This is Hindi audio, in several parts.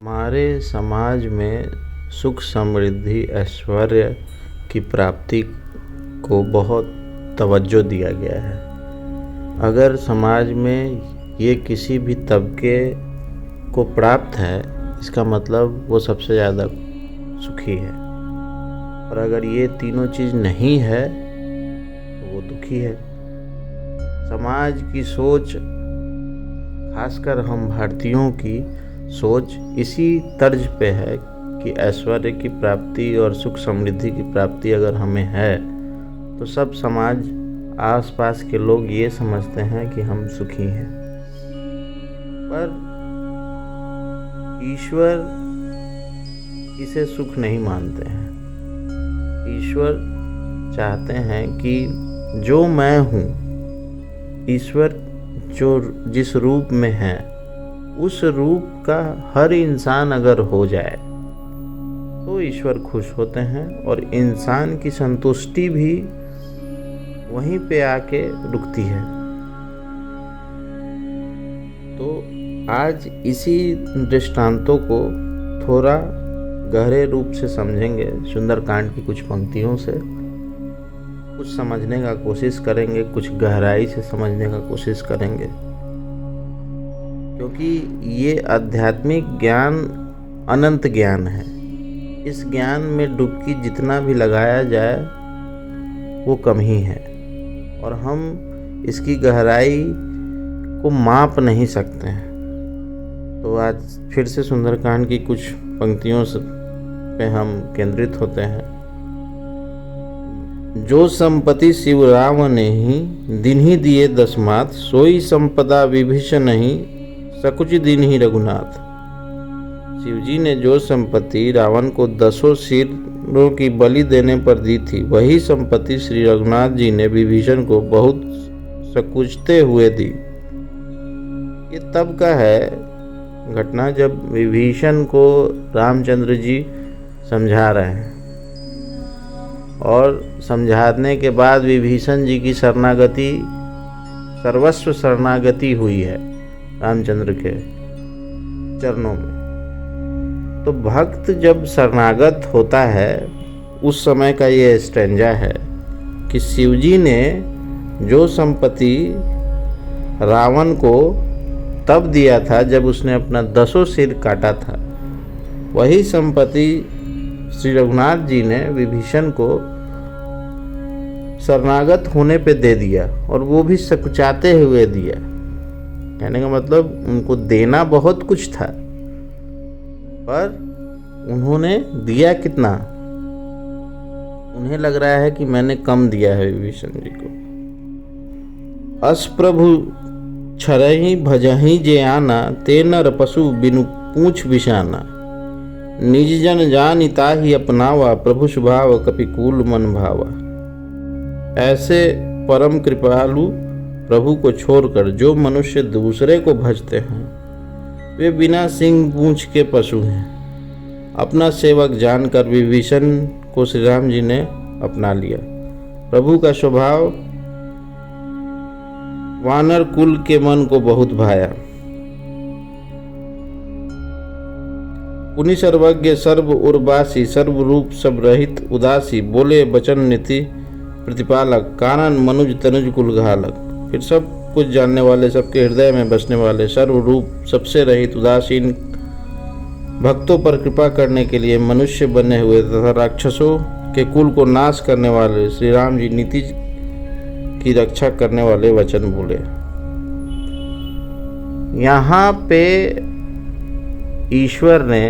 हमारे समाज में सुख समृद्धि ऐश्वर्य की प्राप्ति को बहुत तवज्जो दिया गया है। अगर समाज में ये किसी भी तबके को प्राप्त है, इसका मतलब वो सबसे ज़्यादा सुखी है, और अगर ये तीनों चीज़ नहीं है तो वो दुखी है। समाज की सोच, खासकर हम भारतीयों की सोच इसी तर्ज पे है कि ऐश्वर्य की प्राप्ति और सुख समृद्धि की प्राप्ति अगर हमें है तो सब समाज, आसपास के लोग ये समझते हैं कि हम सुखी हैं। पर ईश्वर इसे सुख नहीं मानते हैं। ईश्वर चाहते हैं कि जो मैं हूँ, ईश्वर जो जिस रूप में है, उस रूप का हर इंसान अगर हो जाए तो ईश्वर खुश होते हैं, और इंसान की संतुष्टि भी वहीं पे आके रुकती है। तो आज इसी दृष्टांतों को थोड़ा गहरे रूप से समझेंगे। सुंदरकांड की कुछ पंक्तियों से कुछ समझने का कोशिश करेंगे, कुछ गहराई से समझने का कोशिश करेंगे, क्योंकि ये आध्यात्मिक ज्ञान अनंत ज्ञान है। इस ज्ञान में डुबकी जितना भी लगाया जाए वो कम ही है, और हम इसकी गहराई को माप नहीं सकते हैं। तो आज फिर से सुंदरकांड की कुछ पंक्तियों पे हम केंद्रित होते हैं। जो संपत्ति शिव राम ने ही दिन ही दिए दसमात, सोई संपदा विभीषण नहीं सकुच दिन ही रघुनाथ। शिवजी ने जो संपत्ति रावण को 10 सिरों की बलि देने पर दी थी, वही संपत्ति श्री रघुनाथ जी ने विभीषण को बहुत सकुचते हुए दी। ये तब का है घटना जब विभीषण को रामचंद्र जी समझा रहे हैं, और समझाने के बाद विभीषण जी की शरणागति, सर्वस्व शरणागति हुई है रामचंद्र के चरणों में। तो भक्त जब शरणागत होता है, उस समय का ये स्टैंजा है कि शिवजी ने जो संपत्ति रावण को तब दिया था जब उसने अपना 10 सिर काटा था, वही संपत्ति श्री रघुनाथ जी ने विभीषण को शरणागत होने पे दे दिया, और वो भी सकुचाते हुए दिया। कहने का मतलब उनको देना बहुत कुछ था, पर उन्होंने दिया कितना? उन्हें लग रहा है कि मैंने कम दिया है विभीषण जी को। अस प्रभु छरही भजही जे आना, ते नर पशु बिनु पूछ बिशाना। निज जन जानि ताहि अपनावा, प्रभु स्वभाव कपिकूल मन भावा। ऐसे परम कृपालु प्रभु को छोड़कर जो मनुष्य दूसरे को भजते हैं, वे बिना सींग पूंछ के पशु हैं। अपना सेवक जानकर विभीषण को श्री राम जी ने अपना लिया। प्रभु का स्वभाव वानर कुल के मन को बहुत भाया। पुनि सर्वज्ञ सर्व उर्वासी, सर्वरूप सब रहित उदासी। बोले बचन नीति प्रतिपालक, कानन मनुज तनुज कुल घालक। फिर सब कुछ जानने वाले, सबके हृदय में बसने वाले, सर्वरूप सबसे रहित, उदासीन, भक्तों पर कृपा करने के लिए मनुष्य बने हुए तथा राक्षसों के कुल को नाश करने वाले श्री राम जी नीति की रक्षा करने वाले वचन बोले। यहाँ पे ईश्वर ने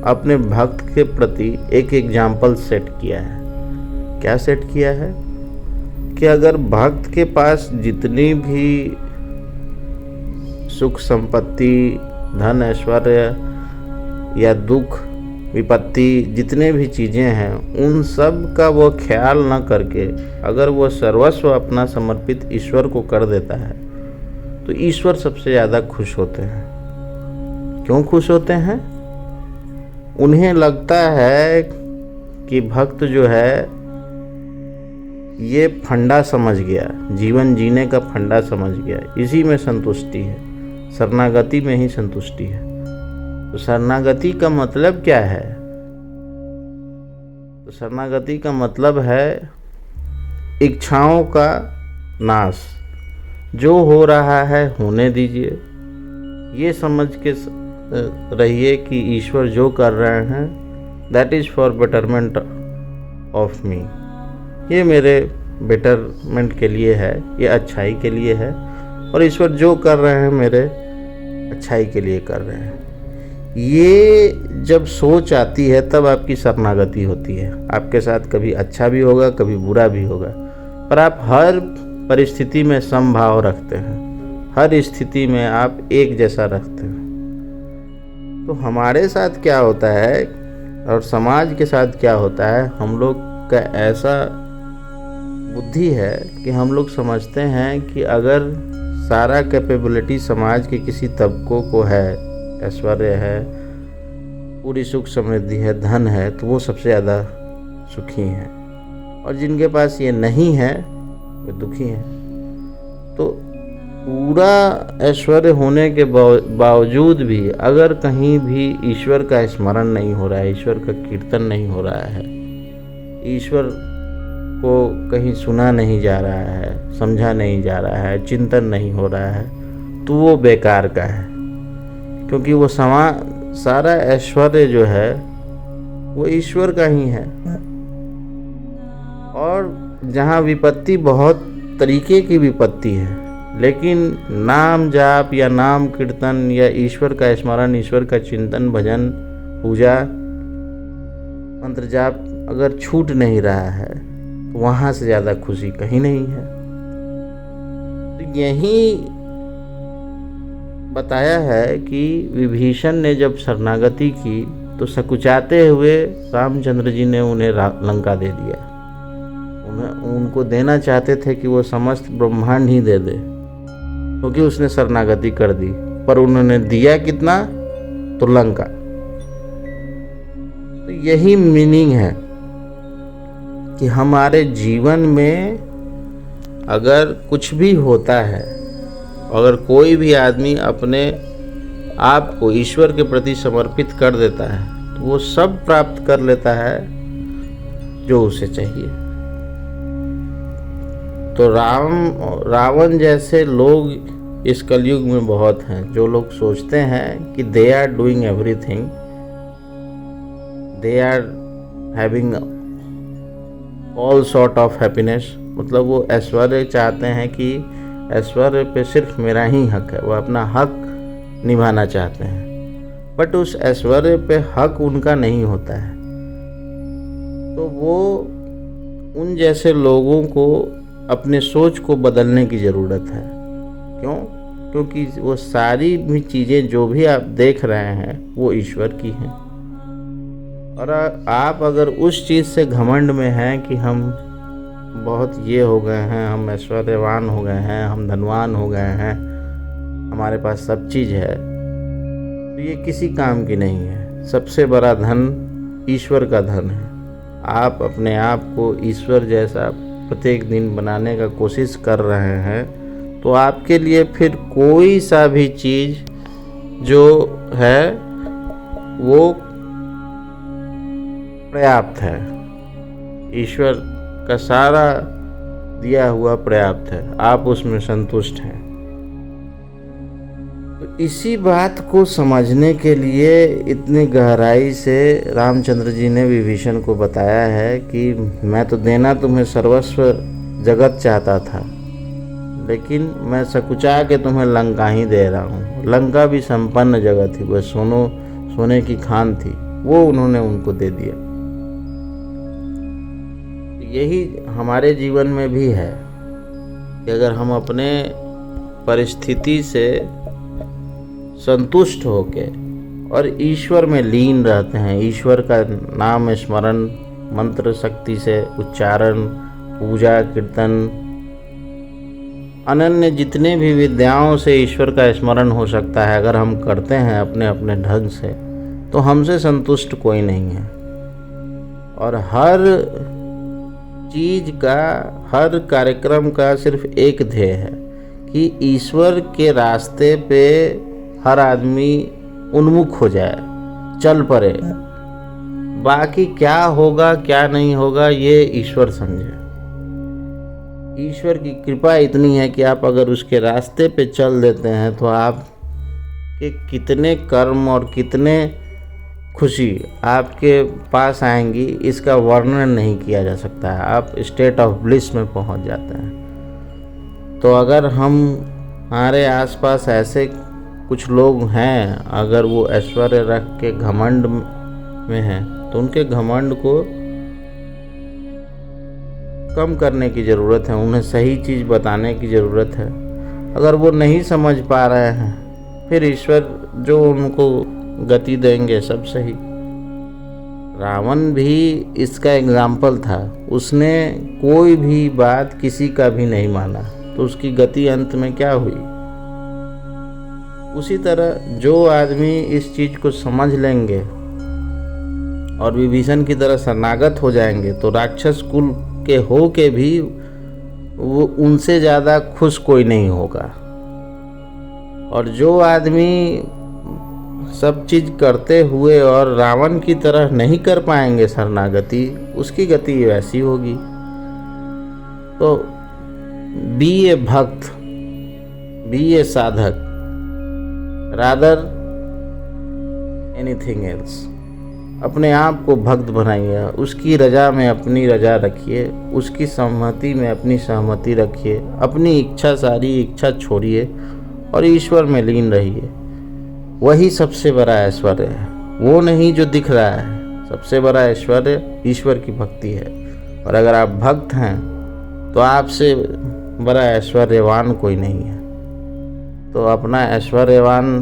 अपने भक्त के प्रति एक एग्जाम्पल सेट किया है। क्या सेट किया है? कि अगर भक्त के पास जितनी भी सुख संपत्ति, धन ऐश्वर्य या दुख विपत्ति, जितने भी चीज़ें हैं, उन सब का वो ख्याल न करके अगर वो सर्वस्व अपना समर्पित ईश्वर को कर देता है, तो ईश्वर सबसे ज़्यादा खुश होते हैं। क्यों खुश होते हैं? उन्हें लगता है कि भक्त जो है ये फंडा समझ गया, जीवन जीने का फंडा समझ गया, इसी में संतुष्टि है, शरणागति में ही संतुष्टि है। तो शरणागति का मतलब क्या है? तो शरणागति का मतलब है इच्छाओं का नाश। जो हो रहा है होने दीजिए, ये समझ के रहिए कि ईश्वर जो कर रहे हैं that is for betterment of me, ये मेरे बेटरमेंट के लिए है, ये अच्छाई के लिए है, और ईश्वर जो कर रहे हैं मेरे अच्छाई के लिए कर रहे हैं। ये जब सोच आती है तब आपकी शरणागति होती है। आपके साथ कभी अच्छा भी होगा, कभी बुरा भी होगा, पर आप हर परिस्थिति में समभाव रखते हैं, हर स्थिति में आप एक जैसा रखते हैं। तो हमारे साथ क्या होता है और समाज के साथ क्या होता है, हम लोग का ऐसा बुद्धि है कि हम लोग समझते हैं कि अगर सारा कैपेबिलिटी समाज के किसी तबकों को है, ऐश्वर्य है, पूरी सुख समृद्धि है, धन है, तो वो सबसे ज़्यादा सुखी हैं, और जिनके पास ये नहीं है वे दुखी हैं। तो पूरा ऐश्वर्य होने के बावजूद भी अगर कहीं भी ईश्वर का स्मरण नहीं हो रहा है, ईश्वर का कीर्तन नहीं हो रहा है, ईश्वर को कहीं सुना नहीं जा रहा है, समझा नहीं जा रहा है, चिंतन नहीं हो रहा है, तो वो बेकार का है। क्योंकि वो सारा ऐश्वर्य जो है वो ईश्वर का ही है। और जहाँ विपत्ति बहुत तरीके की विपत्ति है, लेकिन नाम जाप या नाम कीर्तन या ईश्वर का स्मरण, ईश्वर का चिंतन, भजन, पूजा, मंत्र जाप अगर छूट नहीं रहा है तो वहाँ से ज़्यादा खुशी कहीं नहीं है। तो यही बताया है कि विभीषण ने जब शरणागति की तो सकुचाते हुए रामचंद्र जी ने उन्हें लंका दे दिया। उनको देना चाहते थे कि वो समस्त ब्रह्मांड ही दे दे, क्योंकि उसने शरणागति कर दी, पर उन्होंने दिया कितना? तो लंका। तो यही मीनिंग है कि हमारे जीवन में अगर कुछ भी होता है, अगर कोई भी आदमी अपने आप को ईश्वर के प्रति समर्पित कर देता है तो वो सब प्राप्त कर लेता है जो उसे चाहिए। तो रावण जैसे लोग इस कलयुग में बहुत हैं, जो लोग सोचते हैं कि they are doing everything, they are having all sort of happiness, मतलब वो ऐश्वर्य चाहते हैं कि ऐश्वर्य पे सिर्फ मेरा ही हक है, वो अपना हक निभाना चाहते हैं, बट उस ऐश्वर्य पे हक उनका नहीं होता है। तो वो उन जैसे लोगों को अपने सोच को बदलने की ज़रूरत है। क्यों? क्योंकि वो सारी भी चीज़ें जो भी आप देख रहे हैं वो ईश्वर की हैं, और आप अगर उस चीज़ से घमंड में हैं कि हम बहुत ये हो गए हैं, हम ऐश्वर्यवान हो गए हैं, हम धनवान हो गए हैं, हमारे पास सब चीज़ है, तो ये किसी काम की नहीं है। सबसे बड़ा धन ईश्वर का धन है। आप अपने आप को ईश्वर जैसा प्रत्येक दिन बनाने का कोशिश कर रहे हैं तो आपके लिए फिर कोई सा भी चीज़ जो है वो पर्याप्त है। ईश्वर का सारा दिया हुआ पर्याप्त है, आप उसमें संतुष्ट हैं। तो इसी बात को समझने के लिए इतनी गहराई से रामचंद्र जी ने विभीषण को बताया है कि मैं तो देना तुम्हें सर्वस्व जगत चाहता था, लेकिन मैं सकुचा के तुम्हें लंका ही दे रहा हूँ। लंका भी संपन्न जगह थी, वह सोने की खान थी, वो उन्होंने उनको दे दिया। यही हमारे जीवन में भी है कि अगर हम अपने परिस्थिति से संतुष्ट होके और ईश्वर में लीन रहते हैं, ईश्वर का नाम स्मरण, मंत्र शक्ति से उच्चारण, पूजा, कीर्तन, अनन्य जितने भी विद्याओं से ईश्वर का स्मरण हो सकता है, अगर हम करते हैं अपने अपने ढंग से, तो हमसे संतुष्ट कोई नहीं है। और हर चीज़ का, हर कार्यक्रम का सिर्फ एक ध्येय है कि ईश्वर के रास्ते पे हर आदमी उन्मुख हो जाए। चल पड़े। बाकी क्या होगा क्या नहीं होगा ये ईश्वर समझे। ईश्वर की कृपा इतनी है कि आप अगर उसके रास्ते पे चल देते हैं तो आप के कितने कर्म और कितने खुशी आपके पास आएंगी इसका वर्णन नहीं किया जा सकता है। आप स्टेट ऑफ ब्लिस में पहुंच जाते हैं। तो अगर हमारे आसपास ऐसे कुछ लोग हैं, अगर वो ऐश्वर्य रख के घमंड में हैं, तो उनके घमंड को कम करने की ज़रूरत है, उन्हें सही चीज़ बताने की ज़रूरत है। अगर वो नहीं समझ पा रहे हैं फिर ईश्वर जो उनको गति देंगे सब सही। रावण भी इसका एग्जाम्पल था। उसने कोई भी बात किसी का भी नहीं माना तो उसकी गति अंत में क्या हुई। उसी तरह जो आदमी इस चीज़ को समझ लेंगे और विभीषण की तरह शरणागत हो जाएंगे तो राक्षस कुल के हो के भी वो उनसे ज़्यादा खुश कोई नहीं होगा। और जो आदमी सब चीज़ करते हुए और रावण की तरह नहीं कर पाएंगे शरणागति, उसकी गति वैसी होगी। तो बी ए भक्त, बी ए साधक, रादर एनीथिंग एल्स। अपने आप को भक्त बनाइए, उसकी रजा में अपनी रजा रखिए, उसकी सहमति में अपनी सहमति रखिए, अपनी इच्छा सारी इच्छा छोड़िए और ईश्वर में लीन रहिए। वही सबसे बड़ा ऐश्वर्य है, वो नहीं जो दिख रहा है। सबसे बड़ा ऐश्वर्य ईश्वर की भक्ति है। और अगर आप भक्त हैं तो आपसे बड़ा ऐश्वर्यवान कोई नहीं है। तो अपना ऐश्वर्यवान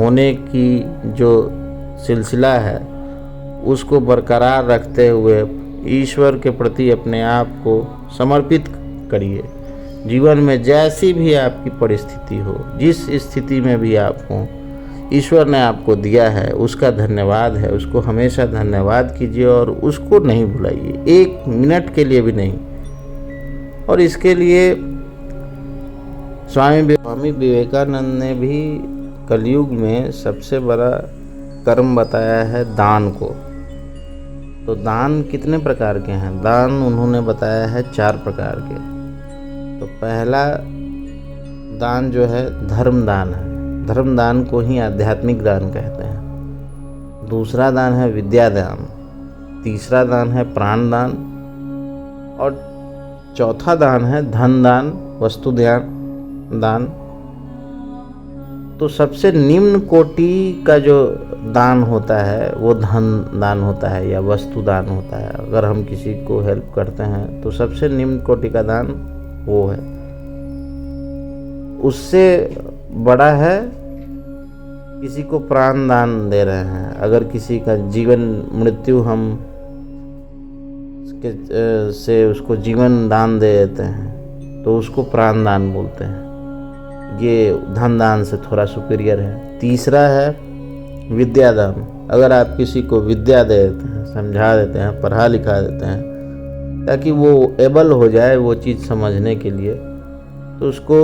होने की जो सिलसिला है उसको बरकरार रखते हुए ईश्वर के प्रति अपने आप को समर्पित करिए। जीवन में जैसी भी आपकी परिस्थिति हो, जिस स्थिति में भी आप हों, ईश्वर ने आपको दिया है उसका धन्यवाद है, उसको हमेशा धन्यवाद कीजिए और उसको नहीं भुलाइए, एक मिनट के लिए भी नहीं। और इसके लिए स्वामी विवेकानंद ने भी कलयुग में सबसे बड़ा कर्म बताया है दान को। तो दान कितने प्रकार के हैं? दान उन्होंने बताया है 4 प्रकार के। तो पहला दान जो है धर्म दान है। धर्म दान को ही आध्यात्मिक दान कहते हैं। दूसरा दान है विद्या दान। तीसरा दान है प्राण दान। और चौथा दान है धन दान, वस्तु दान। तो सबसे निम्न कोटि का जो दान होता है वो धन दान होता है या वस्तु दान होता है। अगर हम किसी को हेल्प करते हैं तो सबसे निम्न कोटि का दान वो है। उससे बड़ा है किसी को प्राण दान दे रहे हैं। अगर किसी का जीवन मृत्यु हम से उसको जीवन दान दे देते हैं तो उसको प्राण दान बोलते हैं। ये धन दान से थोड़ा सुपीरियर है। तीसरा है विद्या दान। अगर आप किसी को विद्या दे देते हैं, समझा देते हैं, पढ़ा लिखा देते हैं ताकि वो एबल हो जाए वो चीज़ समझने के लिए, तो उसको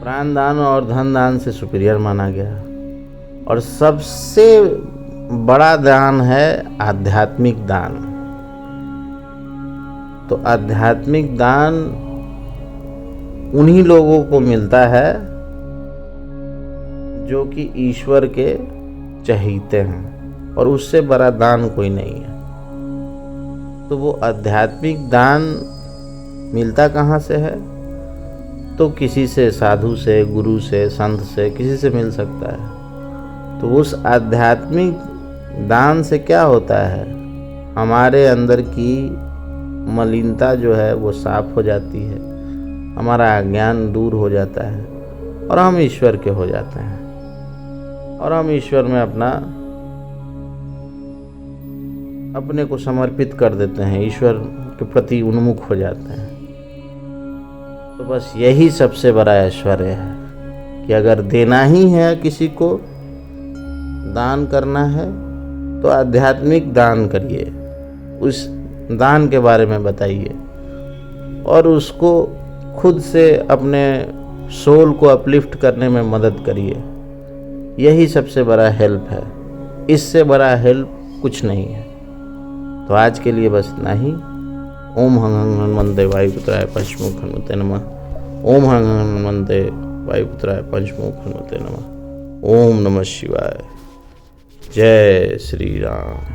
प्राण दान और धन दान से सुपीरियर माना गया। और सबसे बड़ा दान है आध्यात्मिक दान। तो आध्यात्मिक दान उन्हीं लोगों को मिलता है जो कि ईश्वर के चहीते हैं, और उससे बड़ा दान कोई नहीं है। तो वो आध्यात्मिक दान मिलता कहाँ से है? तो किसी से, साधु से, गुरु से, संत से, किसी से मिल सकता है। तो उस आध्यात्मिक दान से क्या होता है? हमारे अंदर की मलिनता जो है वो साफ हो जाती है, हमारा अज्ञान दूर हो जाता है और हम ईश्वर के हो जाते हैं। और हम ईश्वर में अपने को समर्पित कर देते हैं, ईश्वर के प्रति उन्मुख हो जाते हैं। तो बस यही सबसे बड़ा ऐश्वर्य है कि अगर देना ही है, किसी को दान करना है, तो आध्यात्मिक दान करिए, उस दान के बारे में बताइए और उसको खुद से अपने सोल को अपलिफ्ट करने में मदद करिए। यही सबसे बड़ा हेल्प है, इससे बड़ा हेल्प कुछ नहीं है। तो आज के लिए बस इतना ही। ओम हं हं हनुमंते वायुपुत्राय पंचमुख हनुमते नमः। ओम हं हं हनुमंते वायुपुत्राय पंचमुख हनुमते नमः। ओम नमः शिवाय। जय श्री राम।